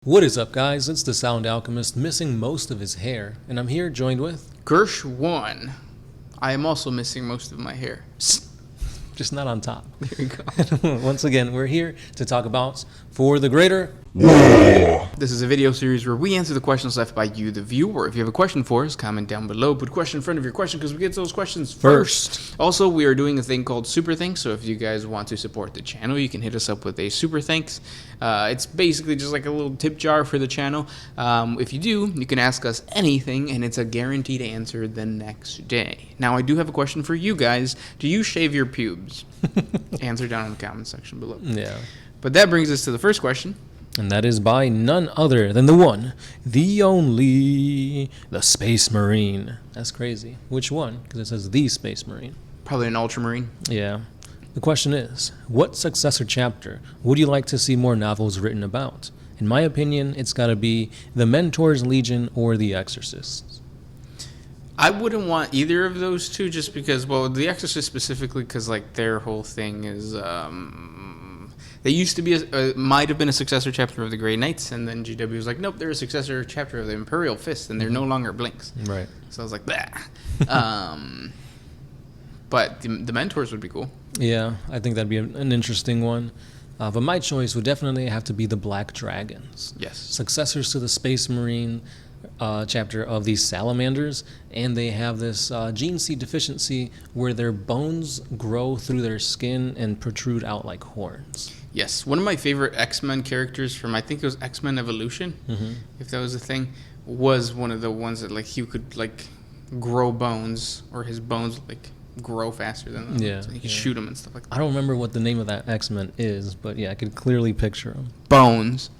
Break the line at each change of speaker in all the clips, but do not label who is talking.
What is up, guys? It's the Sound Alchemist, missing most of his hair, and I'm here joined with...
Gersh1. I am also missing most of my hair.
Just not on top.
There you go.
Once again, we're here to talk about For the Greater...
This is a video series where we answer the questions left by you, the viewer. If you have a question for us, comment down below. Put a question in front of your question because we get those questions first. Also, we are doing a thing called Super Thanks, so if you guys want to support the channel, you can hit us up with a Super Thanks. It's basically just like a little tip jar for the channel. If you do, you can ask us anything, and it's a guaranteed answer the next day. Now, I do have a question for you guys. Do you shave your pubes? Answer down in the comment section below.
Yeah.
But that brings us to the first question.
And that is by none other than the one, the only, the Space Marine. That's crazy. Which one? Because it says the Space Marine.
Probably an Ultramarine.
Yeah. The question is, what successor chapter would you like to see more novels written about? In my opinion, it's got to be The Mentor's Legion or The Exorcists.
I wouldn't want either of those two just because, well, The Exorcist specifically because, like, their whole thing is, they used to be, might have been a successor chapter of the Grey Knights, and then GW was like, nope, they're a successor chapter of the Imperial Fist, and they're no longer Blinks.
Right.
So I was like, bah. But the Mentors would be cool.
Yeah, I think that'd be an interesting one. But my choice would definitely have to be the Black Dragons.
Yes.
Successors to the Space Marine chapter of these salamanders, and they have this gene seed deficiency where their bones grow through their skin and protrude out like horns.
Yes, one of my favorite X-Men characters from, I think it was X-Men Evolution, if that was a thing, was one of the ones that, like, he could, like, grow bones, or his bones, like, grow faster than them.
Yeah.
So he could shoot them and stuff like that.
I don't remember what the name of that X-Men is, but yeah, I could clearly picture him.
Bones.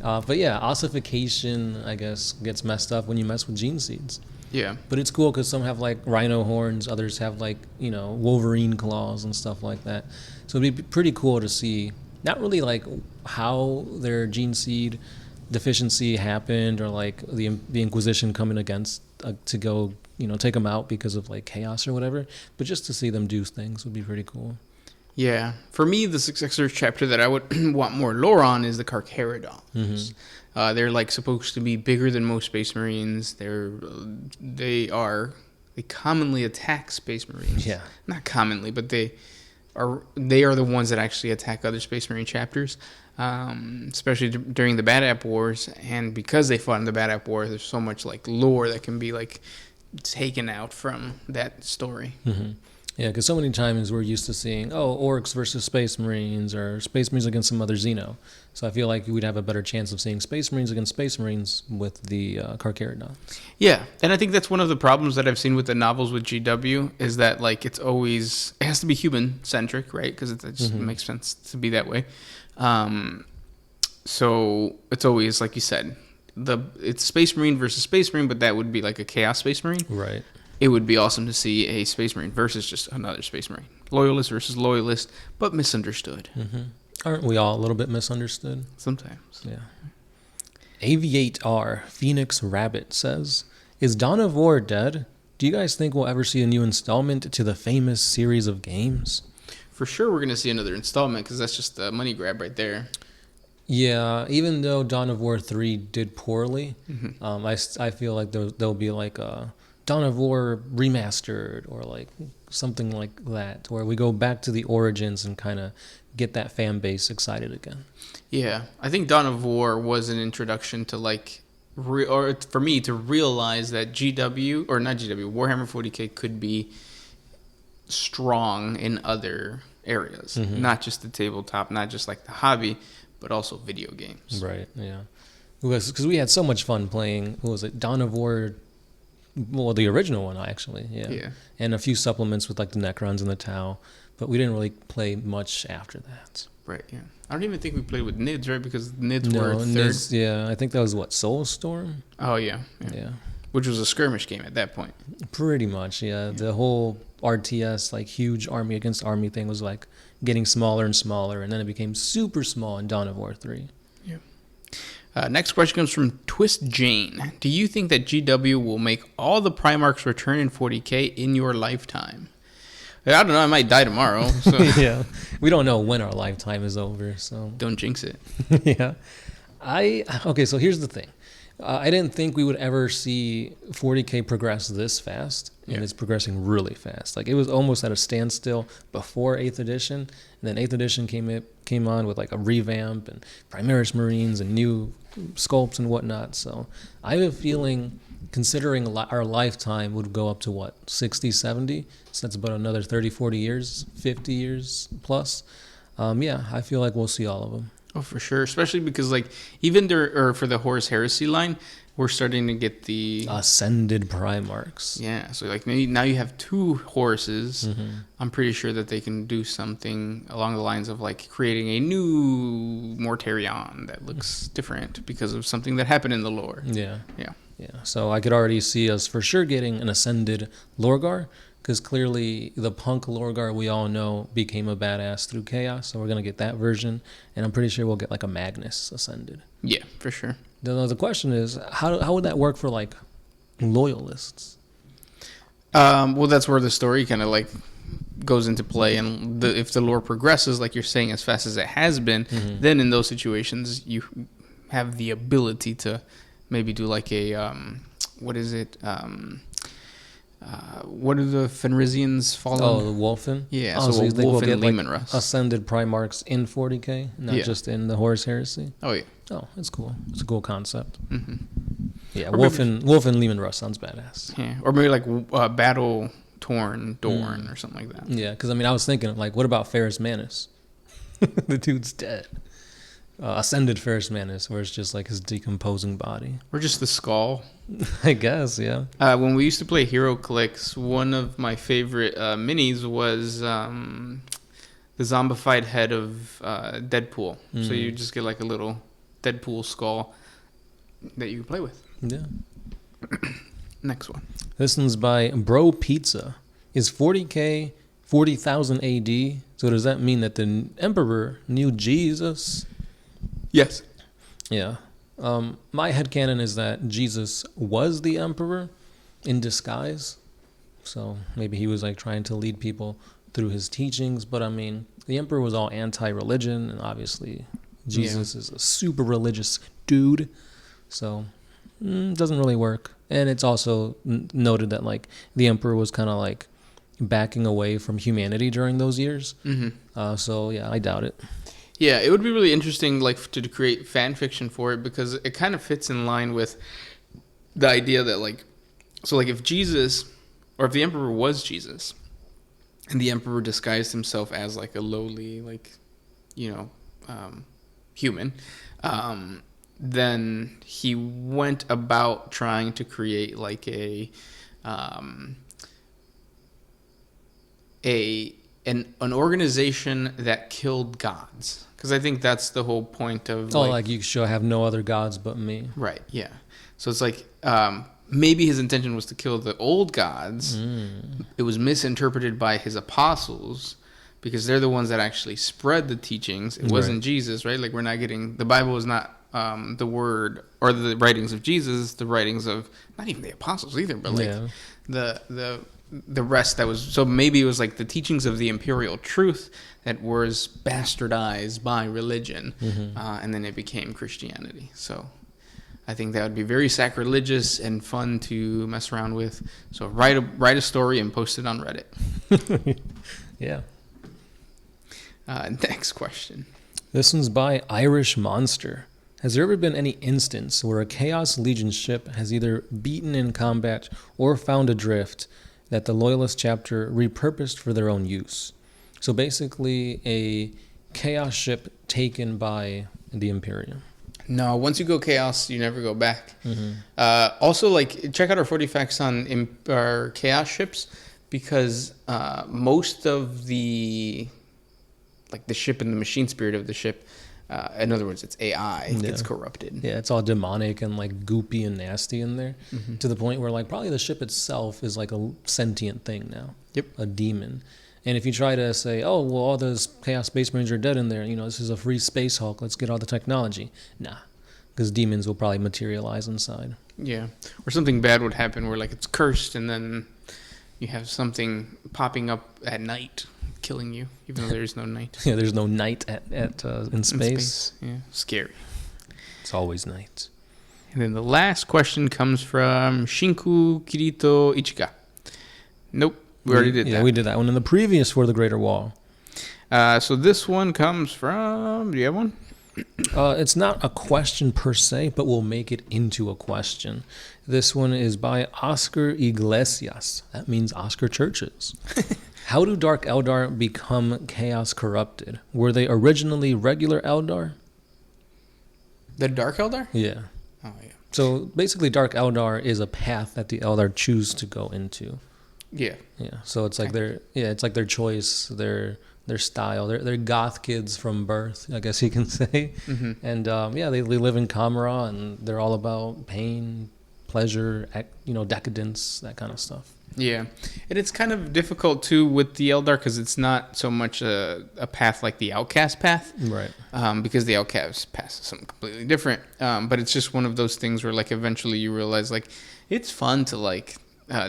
But yeah, ossification, I guess, gets messed up when you mess with gene seeds.
Yeah.
But it's cool because some have, like, rhino horns, others have, like, you know, Wolverine claws and stuff like that. So it'd be pretty cool to see, not really, like, how their gene seed deficiency happened or, like, the Inquisition coming against to go, you know, take them out because of, like, chaos or whatever. But just to see them do things would be pretty cool.
Yeah. For me, the successor chapter that I would want more lore on is the Carcaradons. They're, like, supposed to be bigger than most Space Marines. They commonly attack Space Marines.
Yeah.
Not commonly, but they are the ones that actually attack other Space Marine chapters, especially during the Bad App Wars. And because they fought in the Bad App War, there's so much, like, lore that can be, like, taken out from that story.
Yeah, because so many times we're used to seeing, orcs versus Space Marines or Space Marines against some other Xeno. So I feel like we'd have a better chance of seeing Space Marines against Space Marines with the Carcaradons.
Yeah, and I think that's one of the problems that I've seen with the novels with GW is that, like, it has to be human-centric, right? Because it just makes sense to be that way. So it's always, like you said, it's Space Marine versus Space Marine, but that would be like a Chaos Space Marine.
Right.
It would be awesome to see a Space Marine versus just another Space Marine. Loyalist versus Loyalist, but misunderstood.
Aren't we all a little bit misunderstood?
Sometimes.
Yeah. Aviate-R Phoenix Rabbit says, is Dawn of War dead? Do you guys think we'll ever see a new installment to the famous series of games?
For sure we're going to see another installment because that's just a money grab right there.
Yeah, even though Dawn of War 3 did poorly, I feel like there'll be like a Dawn of War remastered or like something like that, where we go back to the origins and kind of get that fan base excited again.
Yeah, I think Dawn of War was an introduction to, like, or for me to realize that Warhammer 40K could be strong in other areas, not just the tabletop, not just like the hobby, but also video games.
Right, yeah. Because we had so much fun playing, what was it, Dawn of War, well, the original one, actually, yeah. And a few supplements with, like, the Necrons and the Tau, but we didn't really play much after that.
Right, yeah. I don't even think we played with NIDS, right? Because NIDS
No,
were third.
NIDS, yeah, I think that was, what, Soulstorm?
Oh, yeah. Which was a skirmish game at that point.
Pretty much, yeah. The whole RTS, like, huge army against army thing was, like, getting smaller and smaller, and then it became super small in Dawn of War 3.
Yeah. Next question comes from Twist Jane. Do you think that GW will make all the Primarks return in 40K in your lifetime? I don't know. I might die tomorrow. So.
Yeah. We don't know when our lifetime is over, so.
Don't jinx it.
Yeah. Okay, so here's the thing. I didn't think we would ever see 40K progress this fast, and it's progressing really fast. Like, it was almost at a standstill before 8th edition, and then 8th edition came on with like a revamp and Primaris Marines and new sculpts and whatnot. So I have a feeling, considering our lifetime would go up to what, 60, 70? So that's about another 30, 40 years, 50 years plus. I feel like we'll see all of them.
Oh, for sure. Especially because, like, even for the Horus Heresy line, we're starting to get the
Ascended Primarks.
Yeah, so like maybe now you have 2 Horuses. I'm pretty sure that they can do something along the lines of like creating a new Mortarion that looks different because of something that happened in the lore.
Yeah. So I could already see us for sure getting an Ascended Lorgar, because clearly the punk Lorgar we all know became a badass through Chaos, so we're going to get that version, and I'm pretty sure we'll get like a Magnus Ascended.
Yeah, for sure.
The question is, how would that work for like loyalists?
Well, that's where the story kind of like goes into play, and if the lore progresses, like you're saying, as fast as it has been, then in those situations you have the ability to maybe do like a what is it? What are the Fenrisians fallen?
Oh, the Wolfen?
Yeah,
so
a
you think we'll get
Leman
like
Russ.
Ascended Primarks in 40K, not just in the Horus Heresy?
Oh, yeah.
Oh, that's cool. It's a cool concept. Yeah,
Or
Wolfen Leman Russ sounds badass.
Yeah, or maybe like Battle Torn Dorn or something like that.
Yeah, because I mean, I was thinking, like, what about Ferrus Manus? The dude's dead. Ascended Ferrus Manus, where it's just like his decomposing body.
Or just the skull.
I guess, yeah.
When we used to play Hero Clicks, one of my favorite minis was the zombified head of Deadpool. So you just get like a little Deadpool skull that you can play with.
Yeah.
Next one.
This one's by Bro Pizza. Is 40K 40,000 AD? So does that mean that the Emperor knew Jesus?
Yes.
Yeah. My headcanon is that Jesus was the Emperor in disguise. So maybe he was like trying to lead people through his teachings. But I mean, the Emperor was all anti-religion, and obviously Jesus is a super religious dude. So it doesn't really work. And it's also noted that like the Emperor was kind of like backing away from humanity during those years. So yeah, I doubt it.
Yeah, it would be really interesting, like, to create fan fiction for it, because it kind of fits in line with the idea that, like, so, like, if Jesus, or if the Emperor was Jesus, and the Emperor disguised himself as, like, a lowly, like, human, then he went about trying to create, like, an organization that killed gods, because I think that's the whole point of
like you shall have no other gods but me.
Right. Yeah. So it's like maybe his intention was to kill the old gods. It was misinterpreted by his apostles, because they're the ones that actually spread the teachings. It wasn't Jesus, right? Like, we're not getting, the Bible is not the word or the writings of Jesus, the writings of not even the apostles either, but like the rest that was, so maybe it was like the teachings of the imperial truth that was bastardized by religion, and then it became Christianity. So I think that would be very sacrilegious and fun to mess around with. So write a story and post it on Reddit.
Yeah.
Next question.
This one's by Irish Monster. Has there ever been any instance where a Chaos Legion ship has either beaten in combat or found adrift that the Loyalist chapter repurposed for their own use? So basically a Chaos ship taken by the Imperium.
No, once you go Chaos, you never go back. Also, like, check out our 40 facts on our Chaos ships, because most of the, like, the ship and the machine spirit of the ship, in other words, it's AI, gets corrupted.
Yeah, it's all demonic and like goopy and nasty in there, to the point where like probably the ship itself is like a sentient thing now.
Yep.
A demon. And if you try to say, oh, well, all those Chaos Space Marines are dead in there, this is a free Space Hulk, let's get all the technology. Nah, because demons will probably materialize inside.
Yeah, or something bad would happen where, like, it's cursed, and then you have something popping up at night killing you, even though there's no night.
Yeah, there's no night in space.
Yeah, scary.
It's always night.
And then the last question comes from Shinku Kirito Ichika. Nope, we already did that.
Yeah, we did that one in the previous For the Greater Wall.
So this one comes from... Do you have one?
It's not a question per se, but we'll make it into a question. This one is by Oscar Iglesias. That means Oscar Churches. How do Dark Eldar become Chaos Corrupted? Were they originally regular Eldar?
The Dark Eldar?
Yeah.
Oh, yeah.
So basically, Dark Eldar is a path that the Eldar choose to go into.
Yeah.
Yeah. So it's like their choice, their style. They're goth kids from birth, I guess you can say.
Mm-hmm.
And they live in Kamara, and they're all about pain, pleasure, decadence, that kind of stuff.
Yeah, and it's kind of difficult too with the Eldar because it's not so much a path like the Outcast path,
Right.
Because the Outcast path is something completely different. But it's just one of those things where like eventually you realize like it's fun to like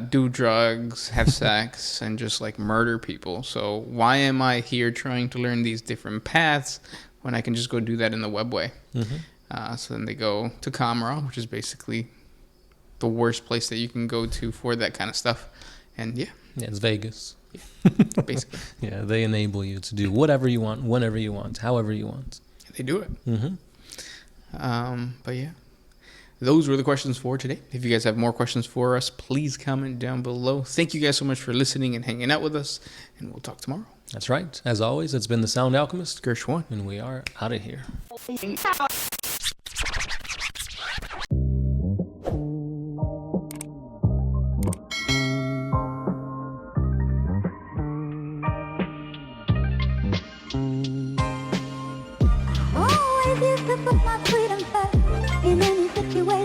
do drugs, have sex, and just like murder people. So why am I here trying to learn these different paths when I can just go do that in the webway?
Mm-hmm.
So then they go to Kamara, which is basically the worst place that you can go to for that kind of stuff. And yeah,
it's Vegas.
Yeah, basically.
Yeah, they enable you to do whatever you want, whenever you want, however you want.
They do it.
Mm-hmm.
But yeah, those were the questions for today. If you guys have more questions for us, please comment down below. Thank you guys so much for listening and hanging out with us, and we'll talk tomorrow.
That's right. As always, it's been the Sound Alchemist,
Gershwan.
and we are out of here.
Always used to put my freedom first in any situation.